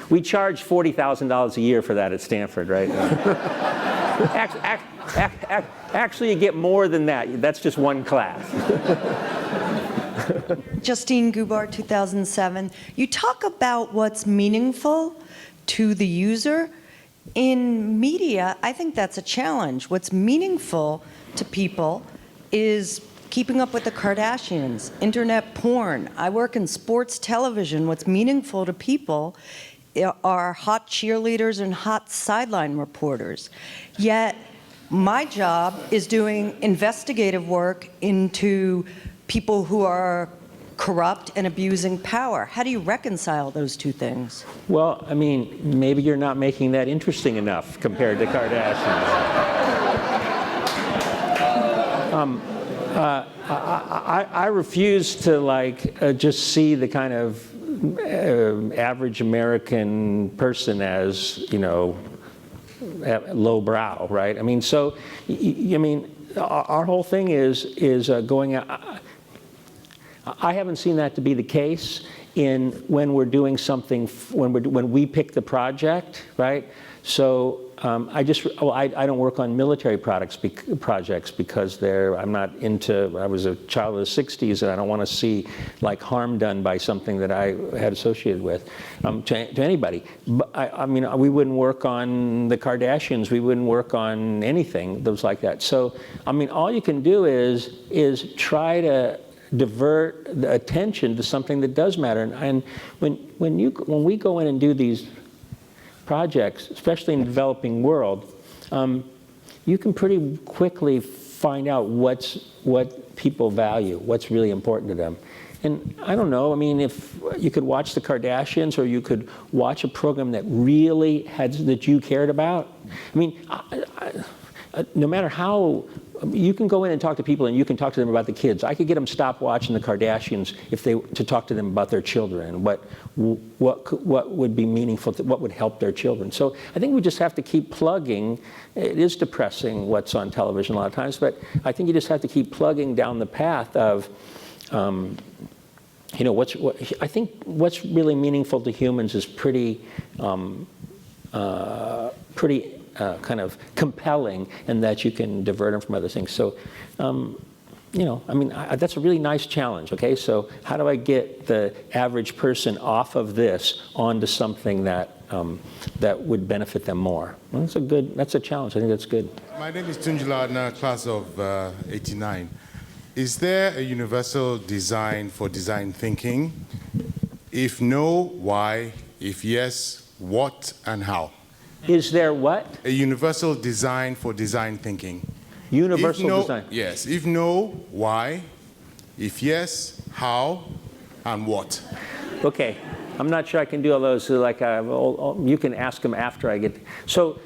Speaker 2: we charge $40,000 a year for that at Stanford, right? Actually, you get more than that. That's just one class.
Speaker 5: Justine Gubar, 2007. You talk about what's meaningful to the user. In media, I think that's a challenge. What's meaningful to people is keeping up with the Kardashians, internet porn. I work in sports television. What's meaningful to people are hot cheerleaders and hot sideline reporters. Yet my job is doing investigative work into people who are corrupt and abusing power. How do you reconcile those two things?
Speaker 2: Well, I mean, maybe you're not making that interesting enough compared to Kardashians. I refuse to just see the kind of average American person as, you know, lowbrow, right? I mean, so, I mean, our whole thing is going out. I haven't seen that to be the case when we're doing something, when we pick the project, right? So I don't work on military projects because I'm not into, I was a child of the 60s, and I don't want to see like harm done by something that I had associated with to anybody. But I mean, we wouldn't work on the Kardashians, we wouldn't work on anything that was like that. So, I mean, all you can do is try to divert the attention to something that does matter. And when we go in and do these projects, especially in the developing world, you can pretty quickly find out what people value, what's really important to them. And I don't know, I mean, if you could watch the Kardashians, or you could watch a program that really that you cared about. I mean, no matter how you can go in and talk to people and you can talk to them about the kids. I could get them to stop watching the Kardashians to talk to them about their children, what would be meaningful, what would help their children. So I think we just have to keep plugging. It is depressing what's on television a lot of times, but I think you just have to keep plugging down the path of, I think what's really meaningful to humans is pretty kind of compelling, and that you can divert them from other things. So, that's a really nice challenge, okay? So how do I get the average person off of this onto something that would benefit them more? Well, that's a challenge. I think that's good.
Speaker 6: My name is Tunjula Adna, class of 89. Is there a universal design for design thinking? If no, why? If yes, what and how?
Speaker 2: Is there what?
Speaker 6: A universal design for design thinking.
Speaker 2: Universal design?
Speaker 6: Yes. If no, why? If yes, how and what?
Speaker 2: Okay. I'm not sure I can do all those. You can ask them after I get. So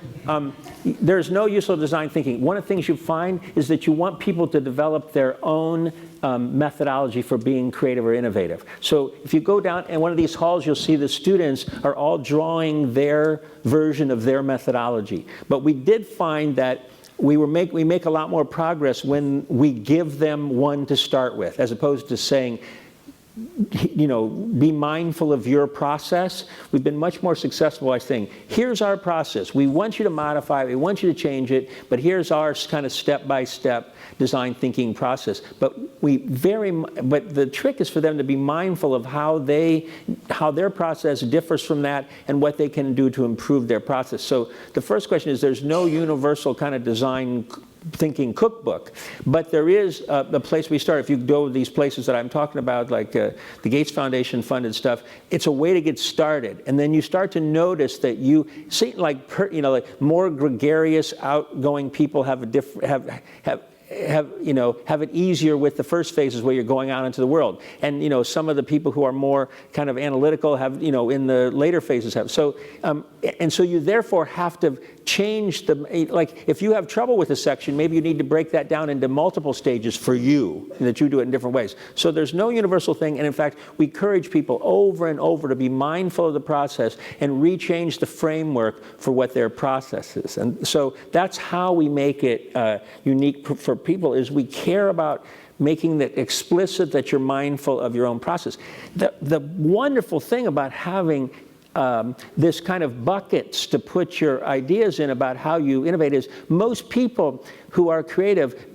Speaker 2: there's no useful design thinking. One of the things you find is that you want people to develop their own methodology for being creative or innovative. So if you go down in one of these halls, you'll see the students are all drawing their version of their methodology. But we did find that we make a lot more progress when we give them one to start with, as opposed to saying, be mindful of your process. We've been much more successful by saying, here's our process. We want you to modify it. We want you to change it. But here's our kind of step-by-step design thinking process. But the trick is for them to be mindful of how their process differs from that and what they can do to improve their process. So the first question is, there's no universal kind of design thinking cookbook, but there is a place we start. If you go to these places that I'm talking about, like the Gates Foundation funded stuff, it's a way to get started. And then you start to notice that you see, like more gregarious, outgoing people have it easier with the first phases where you're going out into the world. And, some of the people who are more kind of analytical have, in the later phases have. So, and so you therefore have to change if you have trouble with a section, maybe you need to break that down into multiple stages for you, and that you do it in different ways. So there's no universal thing. And in fact, we encourage people over and over to be mindful of the process and rechange the framework for what their process is. And so that's how we make it unique for people, is we care about making it explicit that you're mindful of your own process. The wonderful thing about having this kind of buckets to put your ideas in about how you innovate is most people who are creative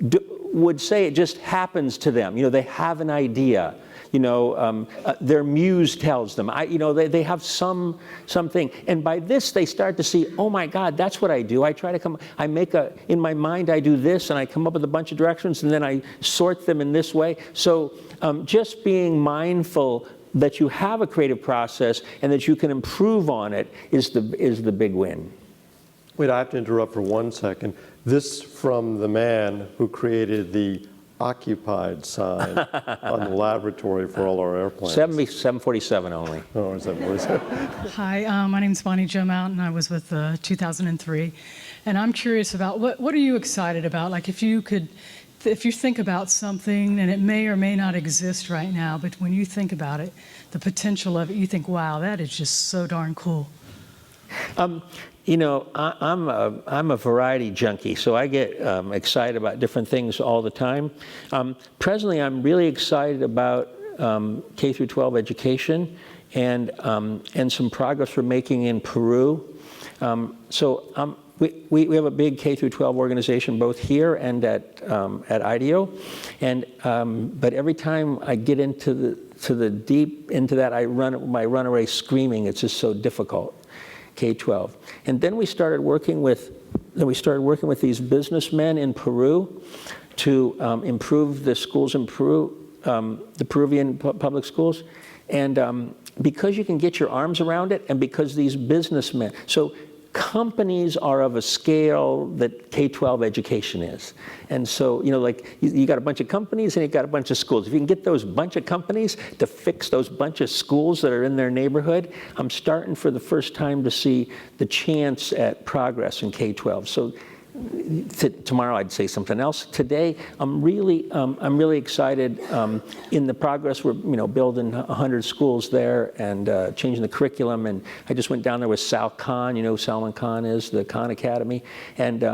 Speaker 2: would say it just happens to them. They have an idea. Their muse tells them. They have something, and by this they start to see, oh my God, that's what I do. In my mind I do this, and I come up with a bunch of directions, and then I sort them in this way. So just being mindful that you have a creative process and that you can improve on it is the big win.
Speaker 1: Wait, I have to interrupt for 1 second. This from the man who created the occupied sign on the laboratory for all our airplanes.
Speaker 2: 747 only.
Speaker 1: Oh, 747.
Speaker 7: Hi, my name is Bonnie Jo Mountain. I was with 2003. And I'm curious about, what are you excited about? Like if you think about something and it may or may not exist right now, but when you think about it, the potential of it, you think, wow, that is just so darn cool.
Speaker 2: I'm a variety junkie, so I get excited about different things all the time. Presently, I'm really excited about K through 12 education and some progress we're making in Peru. We have a big K through 12 organization both here and at IDEO, but every time I get into that, I run away screaming. It's just so difficult. K-12, and then we started working with these businessmen in Peru to improve the schools in Peru, the Peruvian public schools, and because you can get your arms around it, and because these businessmen, so companies are of a scale that K-12 education is. And so, you got a bunch of companies and you got a bunch of schools. If you can get those bunch of companies to fix those bunch of schools that are in their neighborhood, I'm starting for the first time to see the chance at progress in K-12. So tomorrow I'd say something else. Today, I'm really excited in the progress. We're building 100 schools there and changing the curriculum. And I just went down there with Sal Khan. You know who Salman Khan is, the Khan Academy. And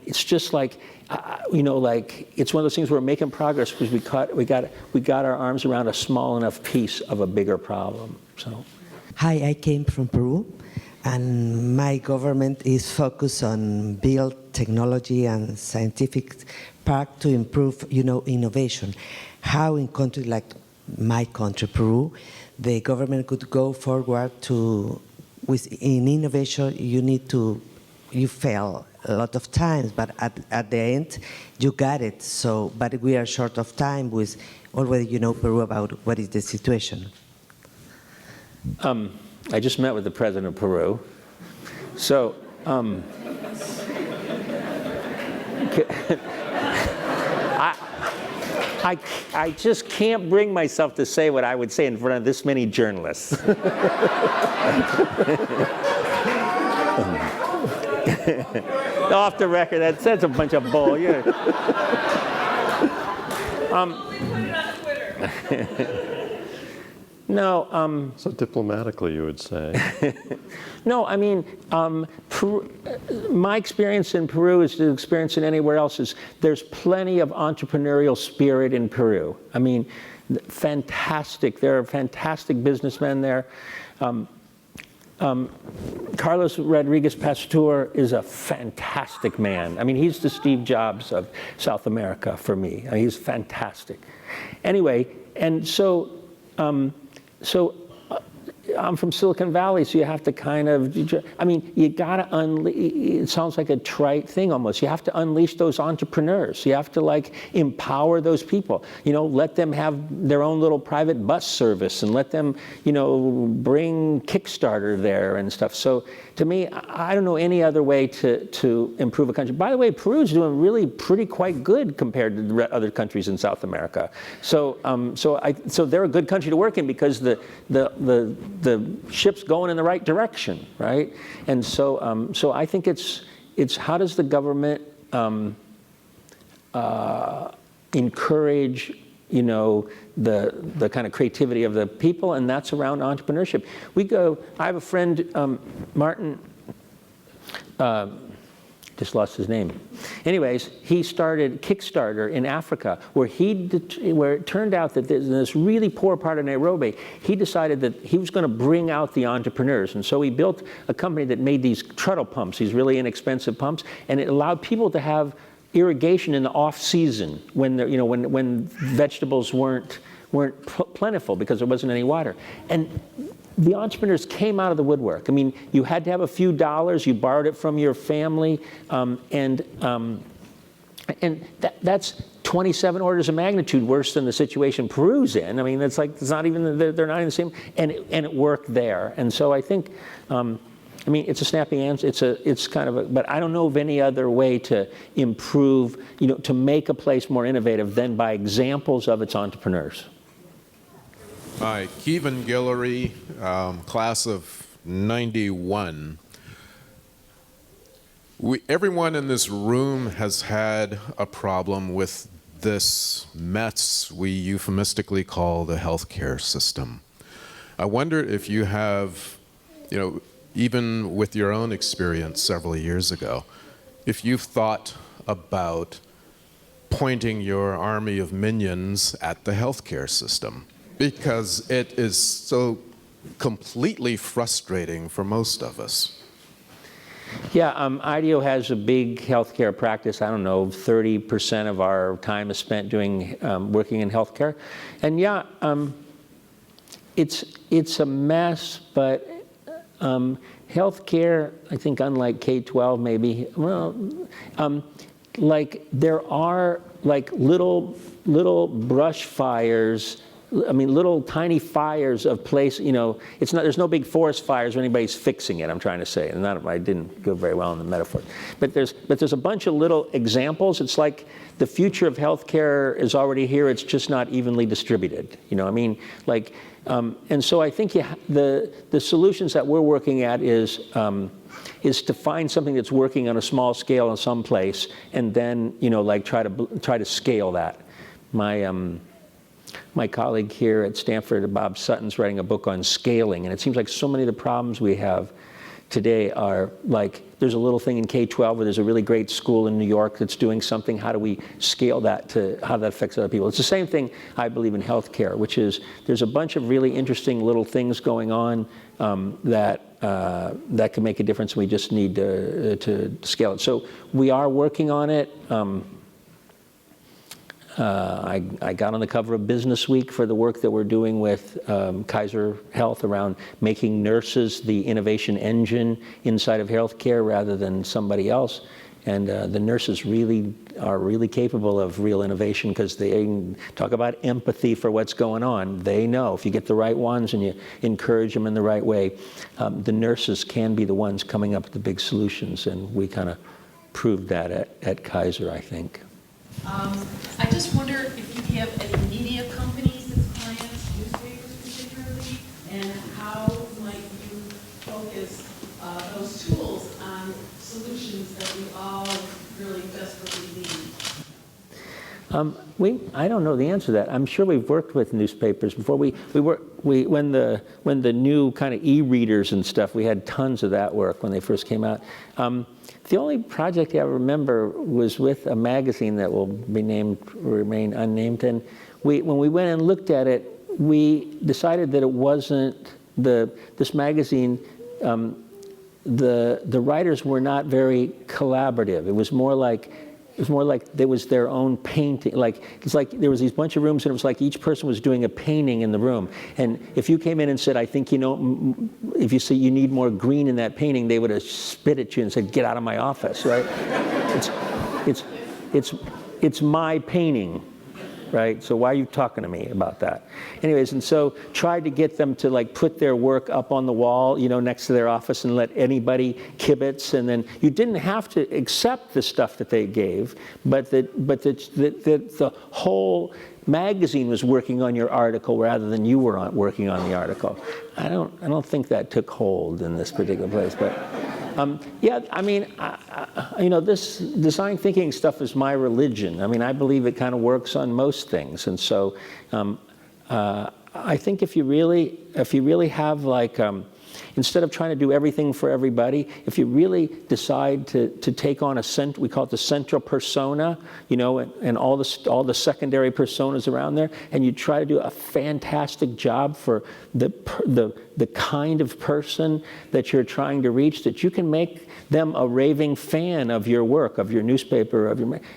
Speaker 2: it's just like, like it's one of those things where we're making progress because we got our arms around a small enough piece of a bigger problem. So.
Speaker 8: Hi, I came from Peru. And my government is focused on build technology and scientific park to improve, innovation. How in country like my country, Peru, the government could go forward in innovation, you fail a lot of times, but at the end, you got it. So, but we are short of time with already, Peru about what is the situation.
Speaker 2: I just met with the president of Peru. So, I just can't bring myself to say what I would say in front of this many journalists. Off the record, that's a bunch of bull. No.
Speaker 1: So diplomatically, you would say.
Speaker 2: No, I mean, Peru, my experience in Peru is the experience in anywhere else is there's plenty of entrepreneurial spirit in Peru. I mean, fantastic. There are fantastic businessmen there. Carlos Rodriguez Pasteur is a fantastic man. I mean, he's the Steve Jobs of South America for me. I mean, he's fantastic. Anyway, and so I'm from Silicon Valley, so you have to kind of, you gotta it sounds like a trite thing almost. You have to unleash those entrepreneurs. You have to empower those people. Let them have their own little private bus service and let them, bring Kickstarter there and stuff. So to me, I don't know any other way to improve a country. By the way, Peru's doing really quite good compared to the other countries in South America. So they're a good country to work in because the ship's going in the right direction, right? And so I think it's how does the government encourage the kind of creativity of the people, and that's around entrepreneurship. I have a friend, Martin, just lost his name. Anyways, he started Kickstarter in Africa, where it turned out that in this really poor part of Nairobi, he decided that he was going to bring out the entrepreneurs. And so he built a company that made these treadle pumps, these really inexpensive pumps, and it allowed people to have irrigation in the off season when vegetables weren't plentiful because there wasn't any water. And the entrepreneurs came out of the woodwork. I mean, you had to have a few dollars. You borrowed it from your family, and that's 27 orders of magnitude worse than the situation Peru's in. I mean, it's not even they're not in the same. And it worked there. And so I think. It's a snappy answer. It's kind of but I don't know of any other way to improve, to make a place more innovative than by examples of its entrepreneurs.
Speaker 9: Hi, Kevin Guillory, class of 91. Everyone in this room has had a problem with this mess we euphemistically call the healthcare system. I wonder if you have, even with your own experience several years ago, if you've thought about pointing your army of minions at the healthcare system, because it is so completely frustrating for most of us.
Speaker 2: Yeah, IDEO has a big healthcare practice. I don't know, 30% of our time is spent doing working in healthcare, and yeah, it's a mess, but. Healthcare, I think, unlike K-12, maybe. Well, there are little brush fires. Little tiny fires of place. It's not. There's no big forest fires where anybody's fixing it. I'm trying to say, and I didn't go very well in the metaphor. But there's a bunch of little examples. It's like the future of healthcare is already here. It's just not evenly distributed. And so I think the solutions that we're working at is is to find something that's working on a small scale in some place, and then, you know, like try to scale that. My colleague here at Stanford, Bob Sutton's writing a book on scaling, and it seems like so many of the problems we have today are like, there's a little thing in K-12 where there's a really great school in New York that's doing something. How do we scale that to how that affects other people? It's the same thing, I believe, in healthcare, which is there's a bunch of really interesting little things going on that can make a difference. We just need to scale it. So we are working on it. I got on the cover of Business Week for the work that we're doing with Kaiser Health around making nurses the innovation engine inside of healthcare rather than somebody else. And the nurses really are really capable of real innovation because they talk about empathy for what's going on. They know if you get the right ones and you encourage them in the right way, the nurses can be the ones coming up with the big solutions. And we kind of proved that at Kaiser, I think.
Speaker 10: I just wonder if you have any media companies as clients, newspapers particularly, and how might you focus those tools on solutions that we all really desperately need?
Speaker 2: I don't know the answer to that. I'm sure we've worked with newspapers before. When the new kind of e-readers and stuff, we had tons of that work when they first came out. The only project I remember was with a magazine that will remain unnamed. And when we went and looked at it, we decided that it wasn't this magazine. The writers were not very collaborative. It was more like there was their own painting. It's like there was these bunch of rooms, and it was like each person was doing a painting in the room. And if you came in and said, I think, you know, if you say you need more green in that painting, they would have spit at you and said, get out of my office, right? It's my painting, right? So why are you talking to me about that? Anyways, and so tried to get them to like put their work up on the wall, you know, next to their office and let anybody kibitz. And then you didn't have to accept the stuff that they gave, but the whole magazine was working on your article rather than you were working on the article. I don't think that took hold in this particular place, but yeah, I mean, you know, this design thinking stuff is my religion. I mean, I believe it kind of works on most things, and so I think if you really have like instead of trying to do everything for everybody, if you really decide to take on we call it the central persona, you know, and all the secondary personas around there, and you try to do a fantastic job for the kind of person that you're trying to reach, that you can make them a raving fan of your work, of your newspaper,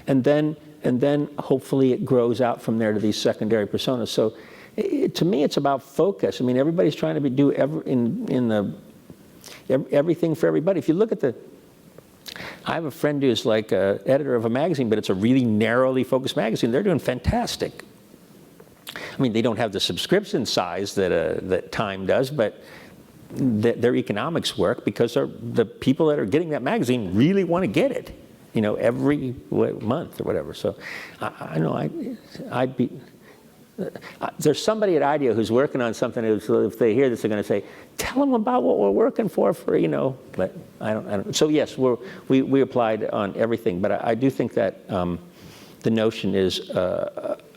Speaker 2: and then hopefully it grows out from there to these secondary personas. So to me, it's about focus. I mean, everybody's trying to do everything for everybody. If you look at I have a friend who's like an editor of a magazine, but it's a really narrowly focused magazine. They're doing fantastic. I mean, they don't have the subscription size that Time does, but their economics work because the people that are getting that magazine really want to get it, you know, every month or whatever. So I know I'd be. There's somebody at IDEO who's working on something. If they hear this, they're going to say, "Tell them about what we're working for," you know. But I don't. So yes, we applied on everything. But I do think that the notion is,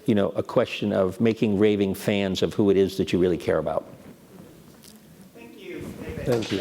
Speaker 2: you know, a question of making raving fans of who it is that you really care about.
Speaker 10: Thank you.
Speaker 1: Thank you.